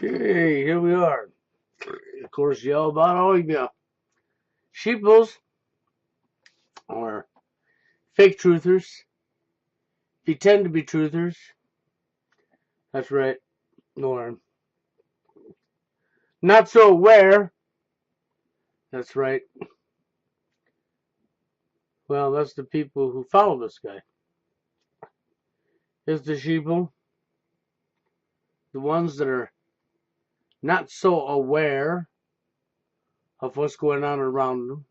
Okay, here we are. Of course, yell about all you sheeples or fake truthers, pretend to be truthers. That's right, Lauren. Not so aware. That's right. Well, that's the people who follow this guy. It's the sheeple, the ones that are not so aware of what's going on around them,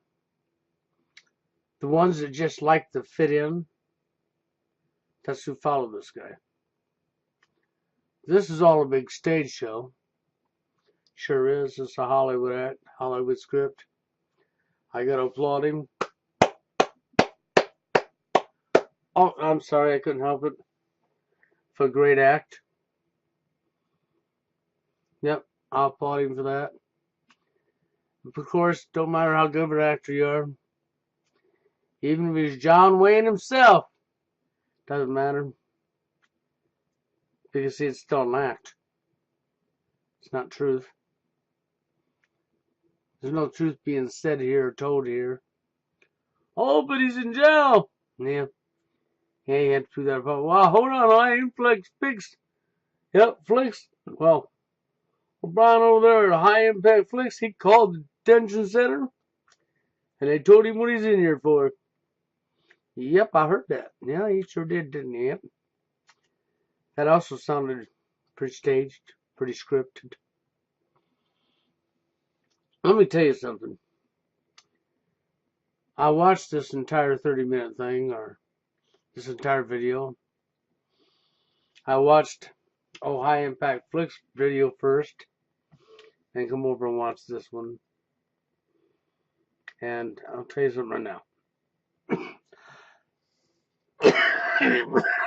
the ones that just like to fit in. That's who follow this guy. This is all a big stage show. Sure is. It's a Hollywood act, Hollywood script. I gotta applaud him. Oh, I'm sorry, I couldn't help it. For a great act. Yep, I'll applaud him for that. Of course, don't matter how good of an actor you are. Even if he's John Wayne himself, doesn't matter. Because see, it's still an act. It's not truth. There's no truth being said here or told here. Oh, but he's in jail. Yeah. Yeah, you had to prove that about. Well, hold on, I ain't fixed. Yep, Flicks. Well, Brian over there at High Impact Flicks, he called the detention center and they told him what he's in here for. Yep, I heard that. Yeah, he sure did, didn't he? Yep. That also sounded pretty staged, pretty scripted. Let me tell you something. I watched this entire 30-minute thing, or this entire video. I watched High Impact Flicks video first, and come over and watch this one. And I'll tell you something right now.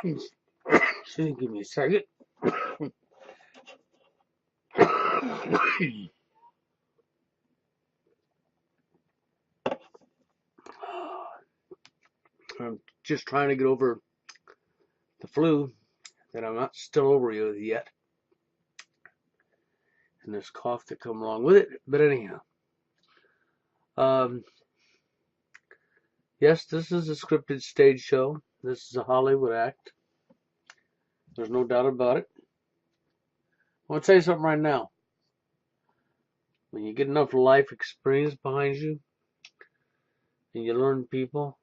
Excuse me, give me a second. I'm just trying to get over the flu that I'm not still over yet. And this cough that come along with it. But anyhow. Yes, this is a scripted stage show. This is a Hollywood act. There's no doubt about it. I want to tell you something right now. When you get enough life experience behind you, and you learn people,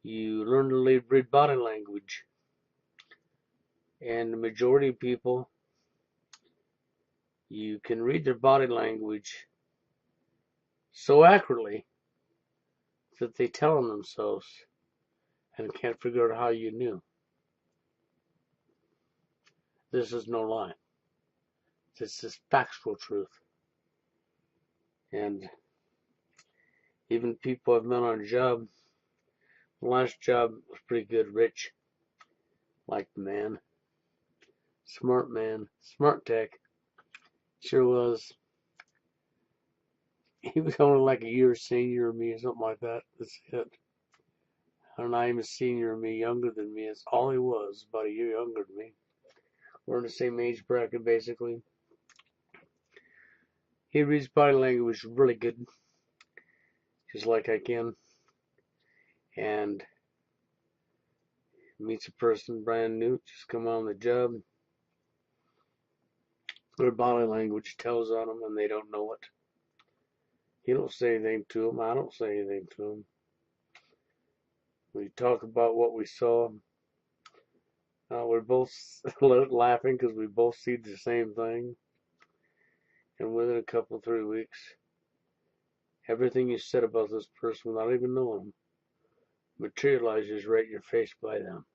you learn to read body language. And the majority of people, you can read their body language so accurately that they tell on themselves and can't figure out how you knew. This is no lie. This is factual truth. And even people I've met on a job, the last job was pretty good, rich, liked the man, smart tech, sure was. He was only like a year senior of me or something like that. That's it. And not even a senior of me, younger than me. That's all he was, about a year younger than me. We're in the same age bracket, basically. He reads body language really good, just like I can. And meets a person brand new, just come on the job. Their body language tells on them and they don't know it. You don't say anything to them. I don't say anything to them. We talk about what we saw. We're both laughing because we both see the same thing. And within a couple, 3 weeks, everything you said about this person without even knowing them materializes right in your face by them.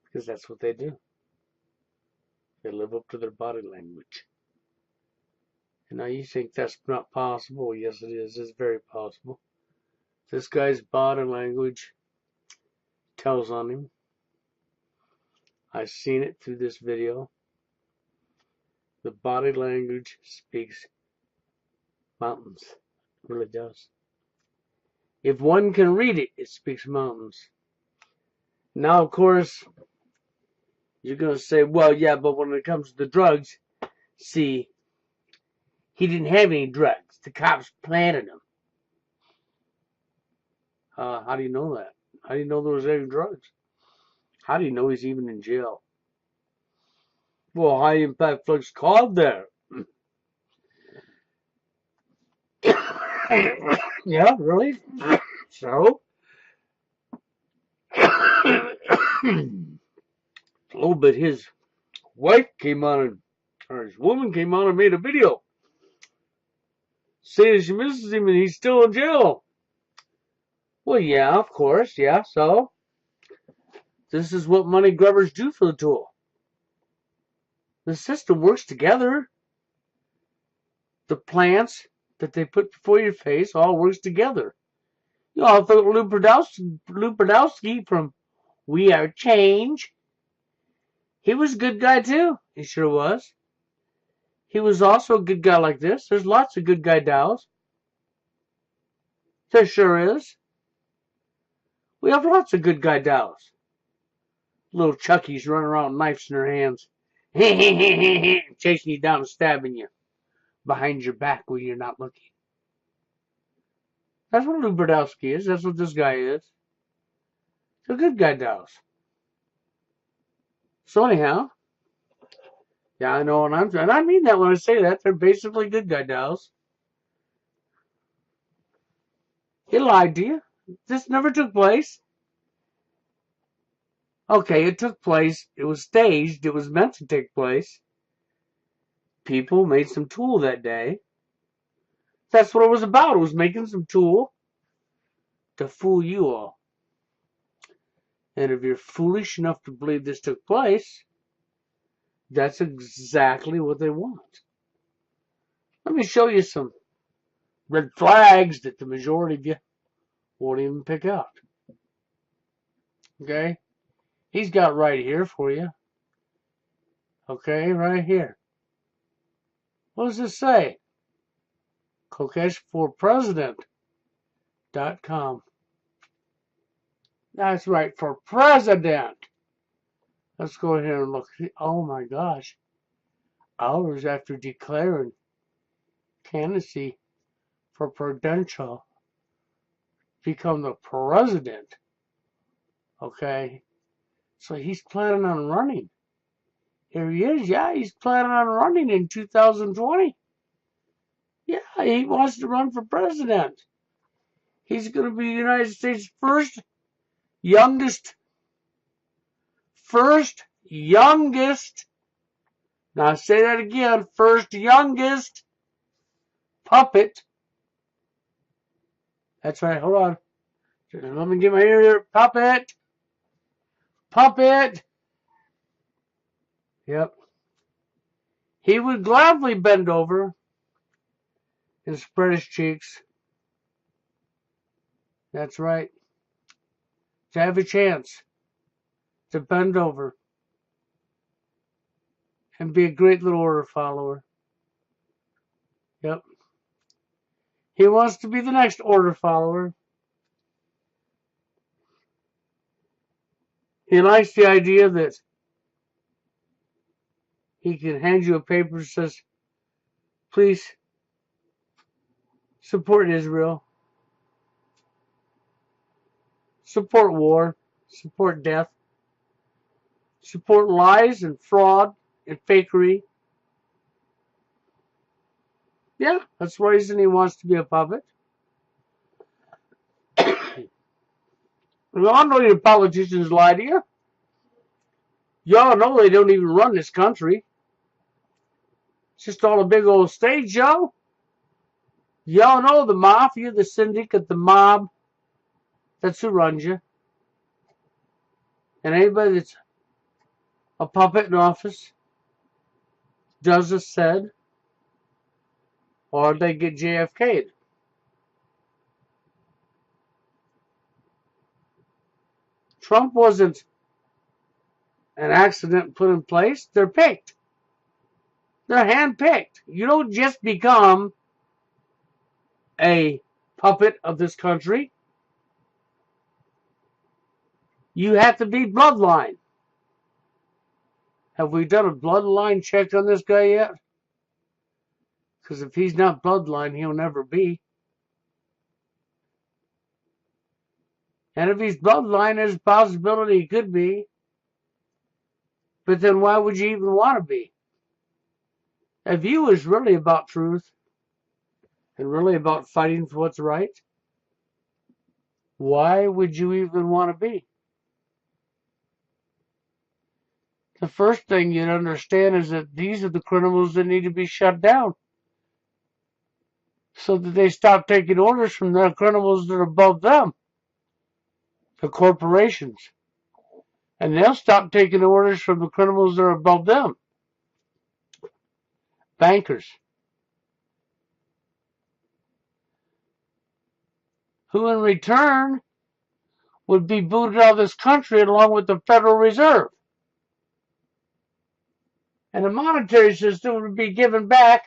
Because that's what they do. They live up to their body language. And now you think that's not possible. Yes, it is. It's very possible. This guy's body language tells on him. I've seen it through this video. The body language speaks mountains. It really does. If one can read it, it speaks mountains. Now, of course, You're going to say, well, yeah, but when it comes to the drugs, see, he didn't have any drugs. The cops planted him. How do you know that? How do you know there was any drugs? How do you know he's even in jail? Well, high impact flux called there. Yeah, really? So? Oh, but his wife came on, or his woman came on and made a video saying she misses him and he's still in jail. Well, yeah, of course, yeah, so? This is what money grubbers do for the tool. The system works together. The plants that they put before your face all works together. You know, I thought Lou Brodowski from We Are Change, he was a good guy too. He sure was. He was also a good guy like this. There's lots of good guy Dows. There sure is. We have lots of good guy Dows. Little Chuckies running around with knives in their hands. Chasing you down and stabbing you behind your back when you're not looking. That's what Lou Brodowski is. That's what this guy is. The good guy Dows. So anyhow, yeah, I know, and I mean that when I say that. They're basically good guy Dows. He lied to you. This never took place. Okay, it took place. It was staged. It was meant to take place. People made some tool that day. That's what it was about. It was making some tool to fool you all. And if you're foolish enough to believe this took place, that's exactly what they want. Let me show you some red flags that the majority of you won't even pick out. Okay? He's got right here for you. Okay, right here. What does this say? KokeshForPresident.com. That's right, for president. Let's go ahead and look. Oh my gosh. Hours after declaring candidacy for presidential, become the president. Okay? So he's planning on running. Here he is. Yeah, he's planning on running in 2020. Yeah, he wants to run for president. He's going to be the United States' first youngest. Now I say that again. First youngest puppet. That's right. Hold on. Let me get my ear here. Puppet. Yep. He would gladly bend over and spread his cheeks. That's right. To have a chance to bend over and be a great little order follower. Yep. He wants to be the next order follower. He likes the idea that he can hand you a paper that says, please support Israel, support war, support death, support lies and fraud and fakery. Yeah, that's the reason he wants to be a puppet. We all know your politicians lie to you. Y'all know they don't even run this country. It's just all a big old stage show. Y'all know the mafia, the syndicate, the mob. That's who runs you. And anybody that's a puppet in office does as said, or they get JFK'd. Trump wasn't an accident put in place. They're picked. They're handpicked. You don't just become a puppet of this country. You have to be bloodline. Have we done a bloodline check on this guy yet? Because if he's not bloodline, he'll never be. And if he's bloodline, there's a possibility he could be. But then why would you even want to be? If you was really about truth and really about fighting for what's right, why would you even want to be? The first thing you'd understand is that these are the criminals that need to be shut down so that they stop taking orders from the criminals that are above them, the corporations. And they'll stop taking orders from the criminals that are above them, bankers, who in return would be booted out of this country along with the Federal Reserve. And the monetary system would be given back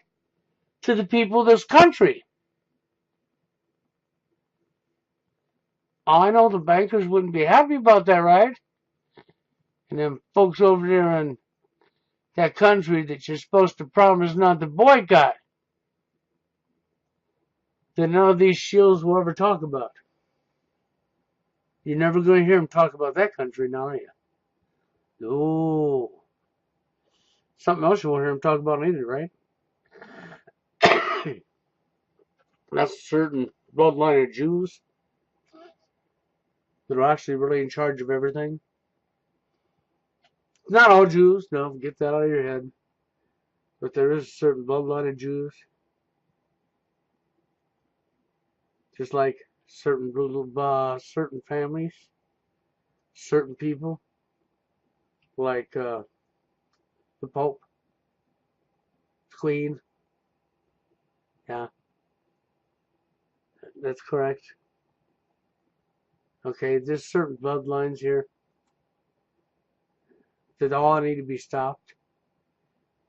to the people of this country. I know the bankers wouldn't be happy about that, right? And them folks over there in that country that you're supposed to promise not to boycott, that none of these shills will ever talk about. You're never going to hear them talk about that country now, are you? No. Something else you won't hear them talk about either, right? That's a certain bloodline of Jews that are actually really in charge of everything. Not all Jews, no, get that out of your head. But there is a certain bloodline of Jews. Just like certain families, certain people, like the Pope, the Queen. Yeah, that's correct. Okay, there's certain bloodlines here that all need to be stopped.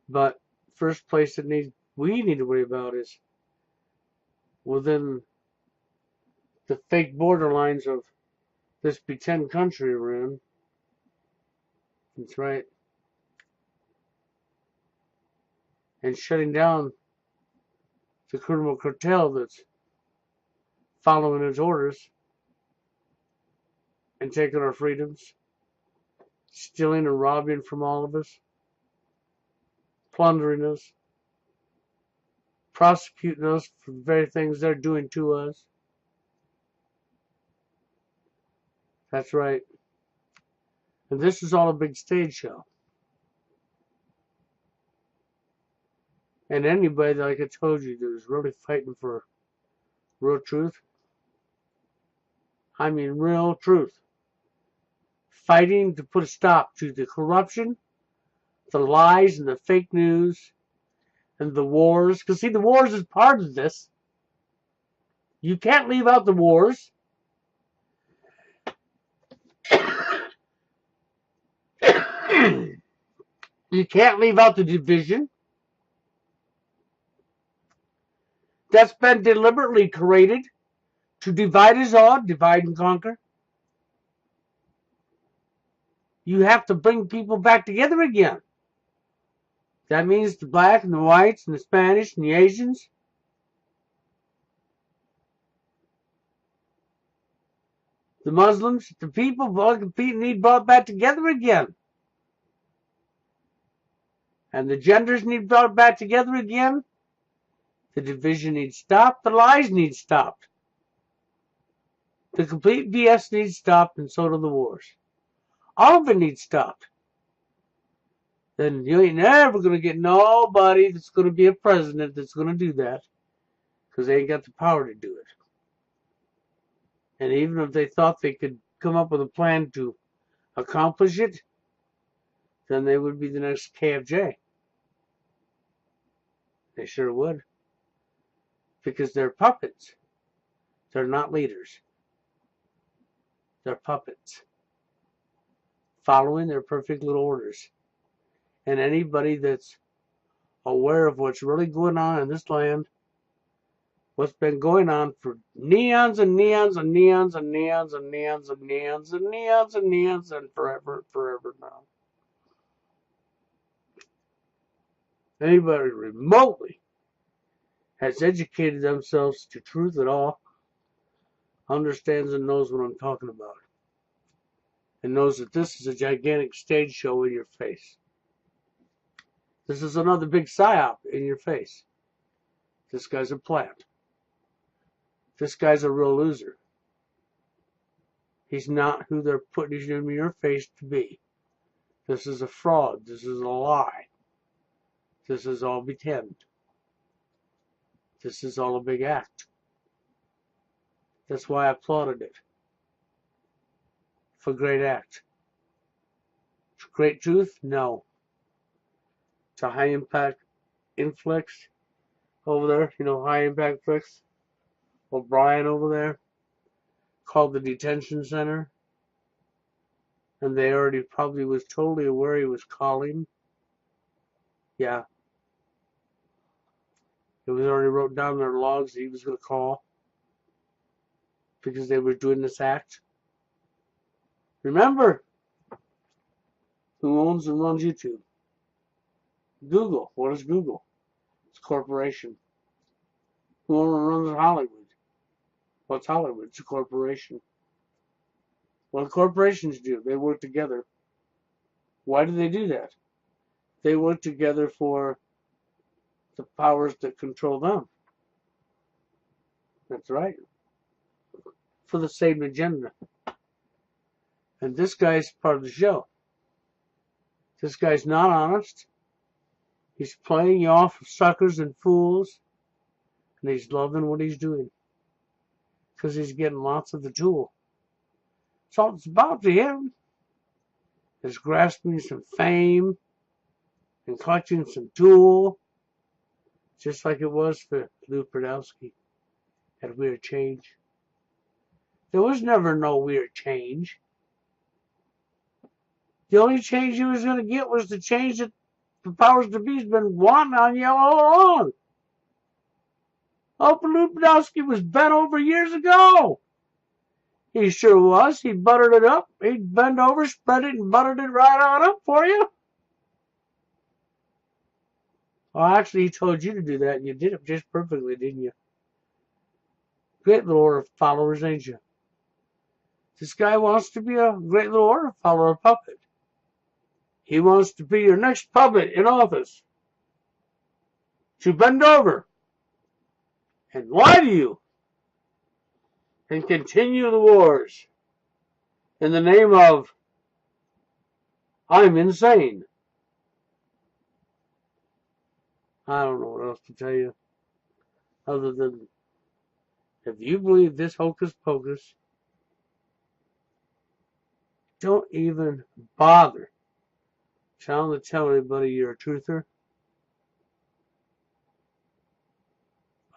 But first place that we need to worry about is within the fake borderlines of this pretend country we're in. That's right. And shutting down the criminal cartel that's following its orders and taking our freedoms, stealing and robbing from all of us, plundering us, prosecuting us for the very things they're doing to us. That's right. And this is all a big stage show. And anybody, like I told you, that is really fighting for real truth, I mean real truth, fighting to put a stop to the corruption, the lies and the fake news, and the wars. Because see, the wars is part of this. You can't leave out the wars. You can't leave out the division. That's been deliberately created to divide us all, divide and conquer. You have to bring people back together again. That means the black and the whites and the Spanish and the Asians. The Muslims, the people need brought back together again. And the genders need brought back together again. The division needs stopped. The lies need stopped. The complete BS needs stopped, and so do the wars. All of it needs stopped. Then you ain't never going to get nobody that's going to be a president that's going to do that, because they ain't got the power to do it. And even if they thought they could come up with a plan to accomplish it, then they would be the next KFJ. They sure would. Because they're puppets. They're not leaders. They're puppets. Following their perfect little orders. And anybody that's aware of what's really going on in this land, what's been going on for neons and neons and neons and neons and neons and neons and neons and neons and forever and forever now. anybody remotely has educated themselves to truth at all understands and knows what I'm talking about, and knows that this is a gigantic stage show in your face. This is another big psyop in your face. This guy's a plant. This guy's a real loser. He's not who they're putting him in your face to be. This is a fraud. This is a lie. This is all pretend. This is all a big act. That's why I applauded it. For great act. Great truth? No. It's a high impact influx over there. You know, high impact flicks. O'Brien over there. Called the detention center. And they already probably was totally aware he was calling. Yeah. It was already wrote down in their logs that he was going to call. Because they were doing this act. Remember who owns and runs YouTube. Google. What is Google? It's a corporation. Who owns and runs Hollywood? What's Hollywood? It's a corporation. What do corporations do? They work together. Why do they do that? They work together for the powers that control them. That's right. For the same agenda. And this guy's part of the show. This guy's not honest. He's playing you off of suckers and fools. And he's loving what he's doing. Because he's getting lots of the tool. That's all it's about to him. Is grasping some fame and collecting some tool. Just like it was for Lou Podolsky at Weird Change. There was never no weird change. The only change he was going to get was the change that the powers to be's been wanting on you all along. Oh, Lou Podolsky was bent over years ago. He sure was. He buttered it up. He'd bend over, spread it, and buttered it right on up for you. Well, actually, he told you to do that, and you did it just perfectly, didn't you? Great little order of followers, ain't you? This guy wants to be a great little order follower puppet. He wants to be your next puppet in office. To bend over and lie to you and continue the wars in the name of I'm insane. I don't know what else to tell you other than if you believe this hocus pocus, don't even bother trying to tell anybody you're a truther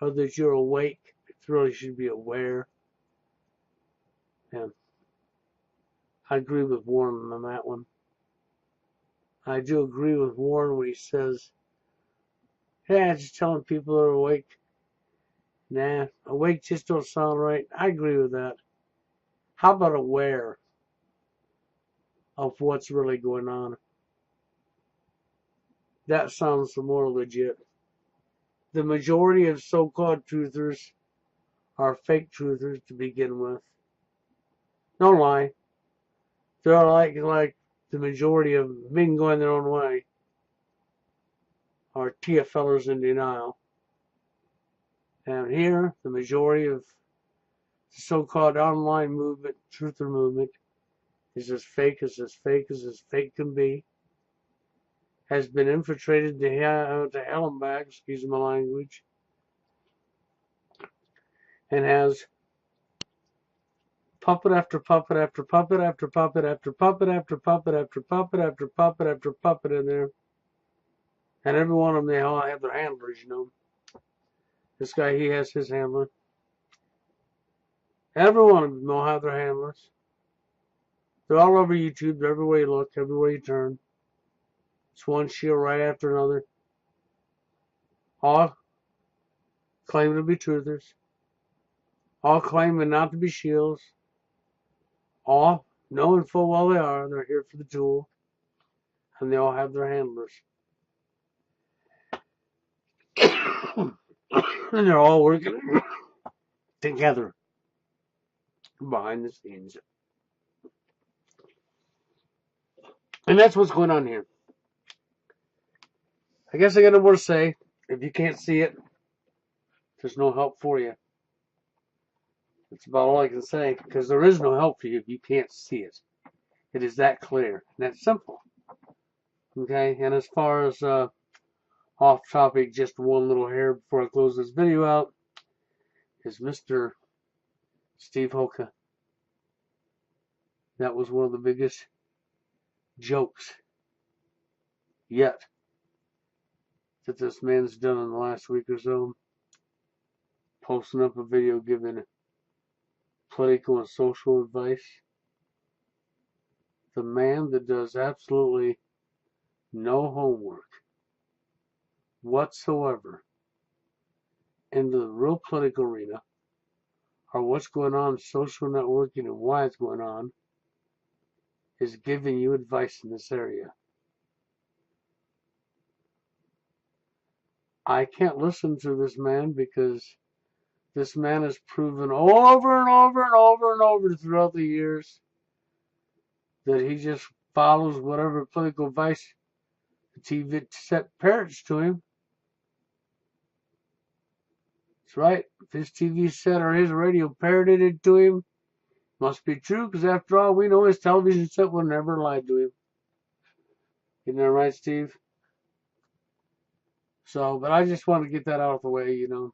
or that you're awake. You really should be aware. And I agree with Warren on that one. I do agree with Warren when he says, yeah, just telling people they're awake. Nah, awake just don't sound right. I agree with that. How about aware of what's really going on? That sounds more legit. The majority of so-called truthers are fake truthers to begin with. Don't lie. They're like the majority of men going their own way are TFLers in denial. And here, the majority of the so-called online movement, truther movement, is as fake as fake can be. Has been infiltrated to hell and back, excuse my language, and has puppet after puppet after puppet after puppet after puppet after puppet after puppet after puppet after puppet in there. And every one of them, they all have their handlers, you know. This guy, he has his handler. Every one of them all have their handlers. They're all over YouTube. They're everywhere you look, everywhere you turn. It's one shield right after another. All claiming to be truthers. All claiming not to be shields. All knowing full well they are. They're here for the tool. And they all have their handlers. And they're all working together behind the scenes. And that's what's going on here. I guess I got no more to say. If you can't see it, there's no help for you. That's about all I can say, because there is no help for you if you can't see it. It is that clear and that simple. Okay, and as far as off topic, just one little hair before I close this video out, is Mr. Steve Hoka. That was one of the biggest jokes yet that this man's done in the last week or so. Posting up a video giving political and social advice. The man that does absolutely no homework whatsoever into the real political arena, or what's going on in social networking and why it's going on, is giving you advice in this area. I can't listen to this man because this man has proven over and over and over and over throughout the years that he just follows whatever political advice the TV set parrots to him. That's right. If his TV set or his radio parroted it to him, must be true, because after all, we know his television set would never lie to him. Isn't that right, Steve? So, but I just want to get that out of the way, you know.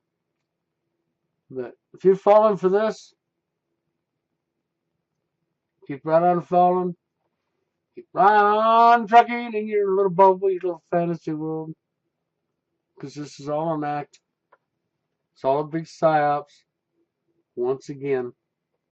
But if you're falling for this, keep right on falling. Keep right on trucking in your little bubble, your little fantasy world. Because this is all an act. It's all a big psyops. Once again.